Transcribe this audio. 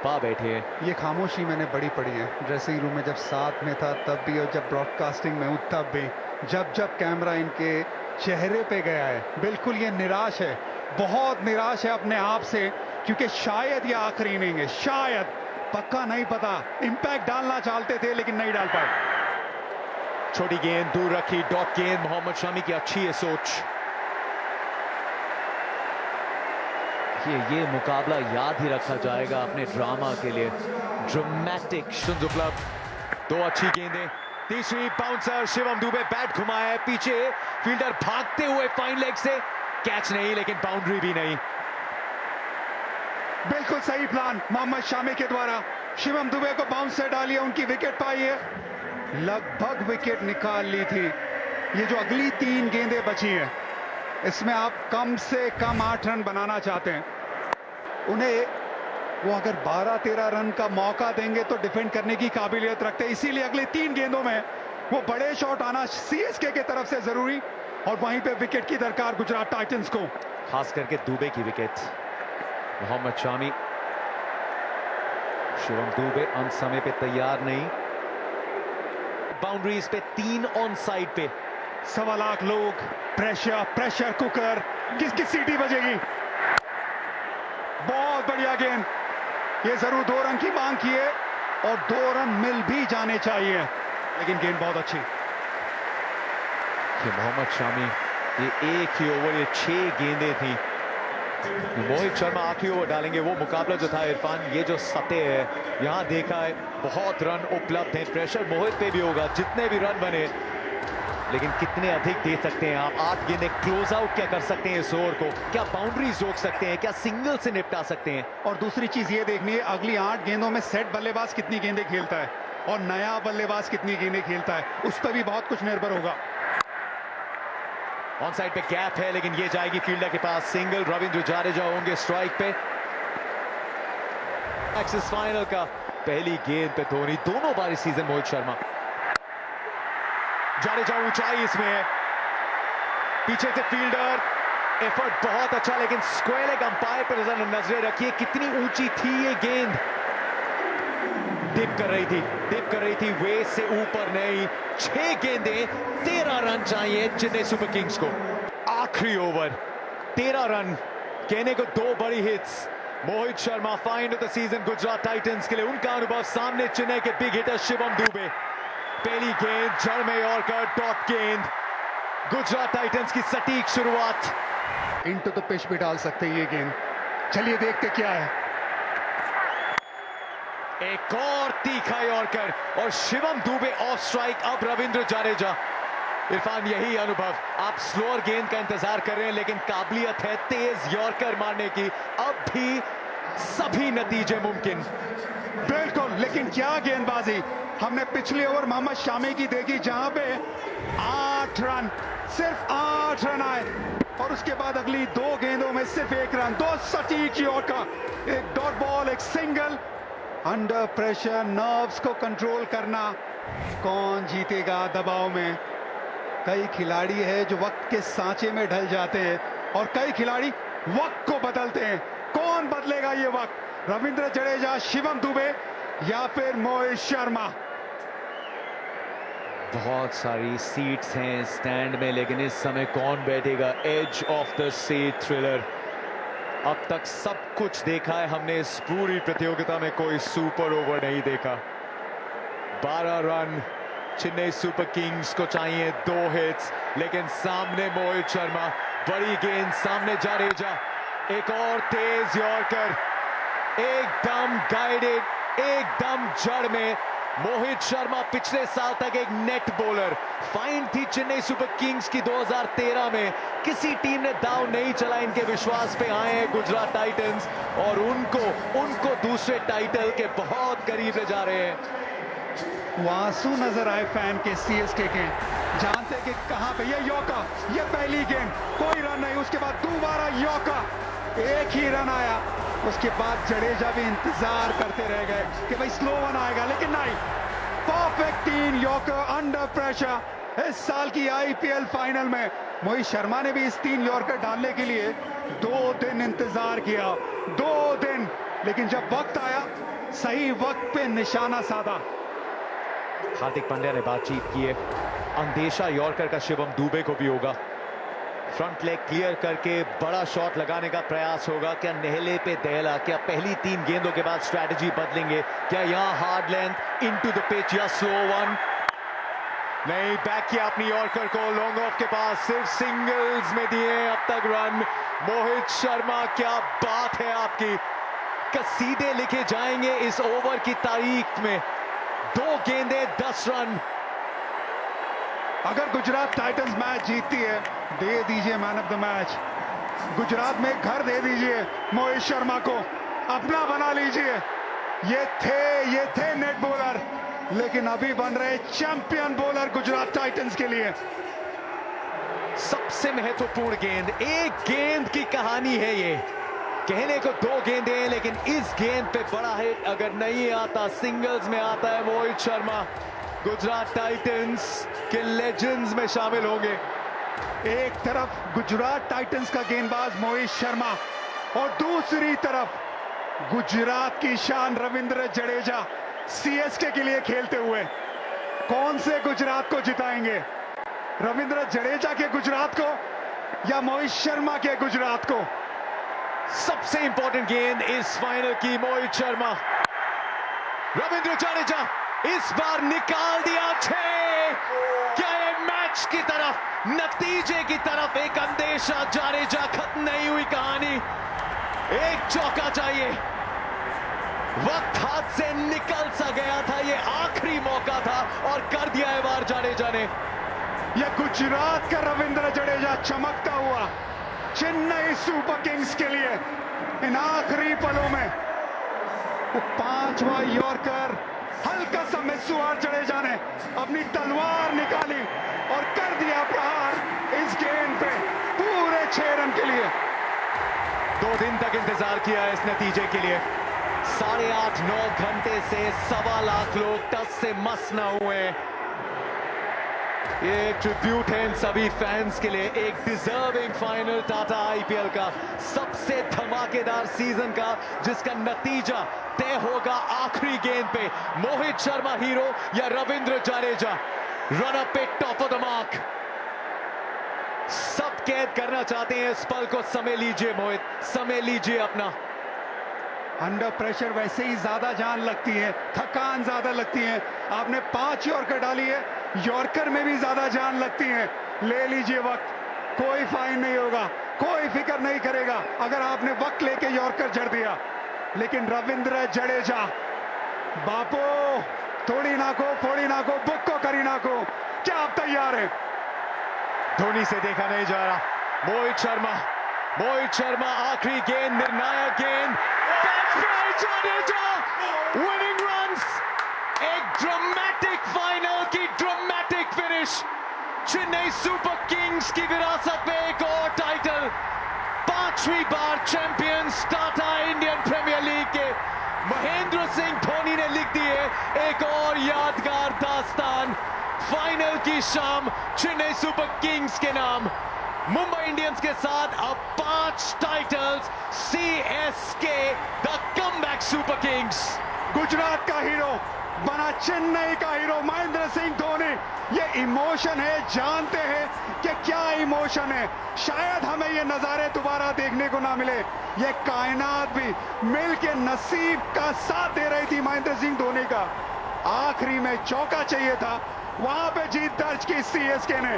छुपा बैठे हैं। ये खामोशी मैंने बड़ी पड़ी है ड्रेसिंग रूम में, जब साथ में था तब भी और जब ब्रॉडकास्टिंग में हूँ तब भी। जब जब कैमरा इनके चेहरे पे गया है, बिल्कुल ये निराश है, बहुत निराश है अपने आप से, क्योंकि शायद ये आखिरी इनिंग है, शायद, पक्का नहीं पता। इंपैक्ट डालना चाहते थे लेकिन नहीं डाल पाए। छोटी गेंद दूर रखी, डॉट गेंद। मोहम्मद शामी की अच्छी है सोच। ये मुकाबला याद ही रखा जाएगा अपने ड्रामा के लिए। ड्रामेटिक उपलब्ध। दो अच्छी गेंदें, तीसरी बाउंसर। शिवम दुबे बैट घुमाया है, पीछे फील्डर भागते हुए फाइन लेग से कैच नहीं, लेकिन बाउंड्री भी नहीं। बिल्कुल सही प्लान मोहम्मद शामी के द्वारा। शिवम दुबे को बाउंस से डालिए, उनकी विकेट पाई है, लगभग विकेट निकाल ली थी। ये जो अगली 3 गेंदें बची हैं, इसमें आप कम से कम 8 रन बनाना चाहते हैं। उन्हें वो अगर 12-13 रन का मौका देंगे तो डिफेंड करने की काबिलियत रखते हैं, इसीलिए अगली 3 गेंदों में वो बड़े शॉट आना सीएसके की तरफ से जरूरी, और वहीं पे विकेट की दरकार गुजरात टाइटंस को, खास करके दुबे की विकेट। मोहम्मद शामी, शिवम दुबे अंत समय पे तैयार नहीं। बाउंड्रीज पे 3 ऑन साइड पे। 1.25 लाख लोग, प्रेशर कुकर, किसकी सीटी बजेगी। बहुत बढ़िया गेंद, ये जरूर 2 रन की मांग की है और 2 रन मिल भी जाने चाहिए, लेकिन गेंद बहुत अच्छी। ये मोहम्मद शामी, ये एक ही ओवर, ये 6 गेंदें थी। मोहित शर्मा आखिरी ओवर डालेंगे। वो मुकाबला जो था इरफान, ये जो सतह है यहां देखा है, बहुत रन उपलब्ध हैं। प्रेशर मोहित पे भी होगा, जितने भी रन बने, लेकिन कितने अधिक दे सकते हैं आप। 8 गेंदें, क्लोज आउट क्या कर सकते हैं इस ओवर को, क्या बाउंड्रीज रोक सकते हैं, क्या सिंगल से निपटा सकते हैं। और दूसरी चीज ये देखनी है, अगली 8 गेंदों में सेट बल्लेबाज कितनी गेंदें खेलता है और नया बल्लेबाज कितनी गेंदें खेलता है, उस पर भी बहुत कुछ निर्भर होगा। ऑन साइड पे गैप है, लेकिन ये जाएगी फील्डर के पास। सिंगल, रविंद्र जाडेजा होंगे स्ट्राइक पे। एक्सिस फाइनल का पहली गेंद पे धोनी, दोनों बार इस सीजन मोहित शर्मा। जाडेजा ऊंचाई इसमें है, पीछे से फील्डर, एफर्ट बहुत अच्छा, लेकिन स्क्वायर लेग अंपायर पर नजरें रखिए, कितनी ऊंची थी ये गेंद। डिप कर रही थी, वेस से ऊपर नहीं। 6 गेंदें, 13 रन चाहिए चेन्नई सुपर किंग्स को। आखिरी ओवर, 13 रन, कहने को 2 बड़ी hits. Mohit Sharma find of the season Gujarat Titans के लिए। उनका अनुभव सामने चेन्नई के बिग हिटर शिवम दुबे। पहली गेंद जड़ में यॉर्कर, डॉट गेंद। गुजरात टाइटंस की सटीक शुरुआत। इनटू द पिच भी डाल सकते हैं ये गेंद। चलिए देखते क्या है। एक और तीखा यॉर्कर और शिवम दुबे ऑफ स्ट्राइक। अब रविंद्र जाडेजा। इरफान, यही अनुभव, आप स्लोअर गेंद का इंतजार कर रहे हैं, लेकिन काबिलियत है तेज यॉर्कर मारने की। अब भी सभी नतीजे मुमकिन। बिल्कुल, लेकिन क्या गेंदबाजी। हमने पिछले ओवर मोहम्मद शामी की देखी, जहां पे 8 रन, सिर्फ 8 रन आए, और उसके बाद अगली 2 गेंदों में सिर्फ 1 रन, 2 सटीक यॉर्कर, एक डॉट बॉल, एक सिंगल। अंडर प्रेशर नर्व्स को कंट्रोल करना, कौन जीतेगा दबाव में। कई खिलाड़ी है जो वक्त के सांचे में ढल जाते हैं, और कई खिलाड़ी वक्त को बदलते हैं। कौन बदलेगा ये वक्त, रविंद्र जडेजा, शिवम दुबे या फिर मोहित शर्मा। बहुत सारी सीट्स हैं स्टैंड में, लेकिन इस समय कौन बैठेगा। Edge of the seat thriller. अब तक सब कुछ देखा है हमने इस पूरी प्रतियोगिता में, कोई सुपर ओवर नहीं देखा। 12 रन चेन्नई सुपर किंग्स को चाहिए, 2 हिट्स, लेकिन सामने मोहित शर्मा, बड़ी गेंद, सामने जाडेजा, एक और तेज यॉर्कर, एकदम गाइडेड, एकदम जड़ में। मोहित शर्मा पिछले साल तक एक नेट बॉलर, फाइन थी चेन्नई सुपर किंग्स की 2013 में। किसी टीम ने दाव नहीं चला, इनके विश्वास पे आए हैं गुजरात टाइटंस, और उनको दूसरे टाइटल के बहुत करीब ले जा रहे हैं। आंसू नजर आए फैन के सीएसके के, जानते कि कहां पे ये यॉर्कर, ये पहली गेंद, कोई रन नहीं, उसके बाद दोबारा यॉर्कर, एक ही रन आया। उसके बाद जडेजा भी इंतजार करते रह गए कि भाई स्लो वन आएगा, लेकिन नहीं। Perfect 3 yorker under pressure. इस साल की आईपीएल फाइनल में मोहित शर्मा ने भी इस 3 यॉर्कर डालने के लिए 2 दिन इंतजार किया, 2 दिन, लेकिन जब वक्त आया सही वक्त पे निशाना साधा। हार्दिक पांड्या ने बातचीत की है। अंदेशा यॉर्कर का शिवम दुबे को भी होगा। फ्रंट लेग क्लियर करके बड़ा शॉट लगाने का प्रयास होगा। क्या नेहले पे दहला, क्या पहली 3 गेंदों के बाद स्ट्रैटेजी बदलेंगे? क्या यहां hard length into the pitch या स्लो वन? नहीं, बैक किया अपनी यॉर्कर को लॉन्ग ऑफ के पास, सिर्फ सिंगल्स में दिए अब तक रन। मोहित शर्मा, क्या बात है आपकी, कसीदे लिखे जाएंगे इस ओवर की तारीख में। 2 गेंदे 10 रन। अगर गुजरात टाइटंस मैच जीतती है, दे दीजिए man of the match. Gujarat में घर दे दीजिए मोहित शर्मा को, अपना बना लीजिए। ये थे नेट बॉलर, लेकिन अभी बन रहे चैंपियन बॉलर गुजरात टाइटंस के लिए। सबसे महत्वपूर्ण गेंद, एक गेंद की कहानी है ये। कहने को 2 गेंदें हैं, लेकिन इस गेंद पे बड़ा हिट अगर नहीं आता, सिंगल्स में आता है मोहित शर्मा, गुजरात टाइटंस के लेजेंड्स में शामिल होंगे। एक तरफ गुजरात टाइटंस का गेंदबाज मोहित शर्मा और दूसरी तरफ गुजरात की शान रविंद्र जडेजा सीएसके के लिए खेलते हुए। कौन से गुजरात को जिताएंगे, रविंद्र जडेजा के गुजरात को या मोहित शर्मा के गुजरात को? सबसे इंपॉर्टेंट गेंद इस फाइनल की, मोहित शर्मा, रविंद्र जडेजा इस बार निकाल दिया 6। क्या ये मैच की तरफ, नतीजे की तरफ एक अंदेशा जडेजा, खत्म नहीं हुई कहानी। एक चौका चाहिए, वक्त हाथ से निकल सा गया था, ये आखिरी मौका था और कर दिया है बार जडेजा ने। यह गुजरात का रविंद्र जडेजा चमकता हुआ चेन्नई सुपर किंग्स के लिए इन आखिरी पलों में। वो 5वां यॉर्कर, हल्का सा मिसुआर जडेजा ने अपनी तलवार निकाली और कर दिया प्रहार इस गेंद पे पूरे 6 रन के लिए। 2 दिन तक इंतजार किया इस नतीजे के लिए। 8.5-9 घंटे से 1.25 लाख लोग टस से मस ना हुए। ये ट्रिब्यूट है इन सभी फैंस के लिए, एक डिजर्विंग फाइनल टाटा आईपीएल का, सबसे धमाकेदार सीजन का, जिसका नतीजा तय होगा आखिरी गेंद पे। मोहित शर्मा हीरो या रविंद्र जडेजा रन अप पे टॉप ऑफ द मार्क। सब कैद करना चाहते हैं इस पल को, समय लीजिए मोहित, समय लीजिए अपना। अंडर प्रेशर वैसे ही ज्यादा जान लगती है, थकान ज्यादा लगती है। आपने 5 यॉर्कर डाली है, यॉर्कर में भी ज्यादा जान लगती है। ले लीजिए वक्त, कोई फाइन नहीं होगा, कोई फिक्र नहीं करेगा अगर आपने वक्त लेके यॉर्कर जड़ दिया। लेकिन रविंद्र जडेजा, बापो थोड़ी ना को, फोड़ी ना को, बुक को करी ना को, क्या आप तैयार हैं? धोनी से देखा नहीं जा रहा। मोहित शर्मा आखिरी गेंद, निर्णायक गेंद, जडेजा विनिंग रन्स। एक ड्रामेटिक फाइनल की dramatic finish. Chennai super kings की विरासत में एक और टाइटल, 5वीं बार champions Tata Indian premier league के महेंद्र सिंह धोनी ने लिख दी है एक और यादगार दास्तान। फाइनल की शाम चेन्नई सुपर किंग्स के नाम, मुंबई इंडियंस के साथ अब 5 titles. CSK the comeback super Kings. Gujarat का हीरो बना चेन्नई का हीरो महेंद्र सिंह धोनी। ये इमोशन है, जानते हैं कि क्या इमोशन है। शायद हमें ये नजारे दोबारा देखने को ना मिले। ये कायनात भी मिल के नसीब का साथ दे रही थी महेंद्र सिंह धोनी का। आखिरी में चौका चाहिए था, वहां पे जीत दर्ज की सीएसके ने।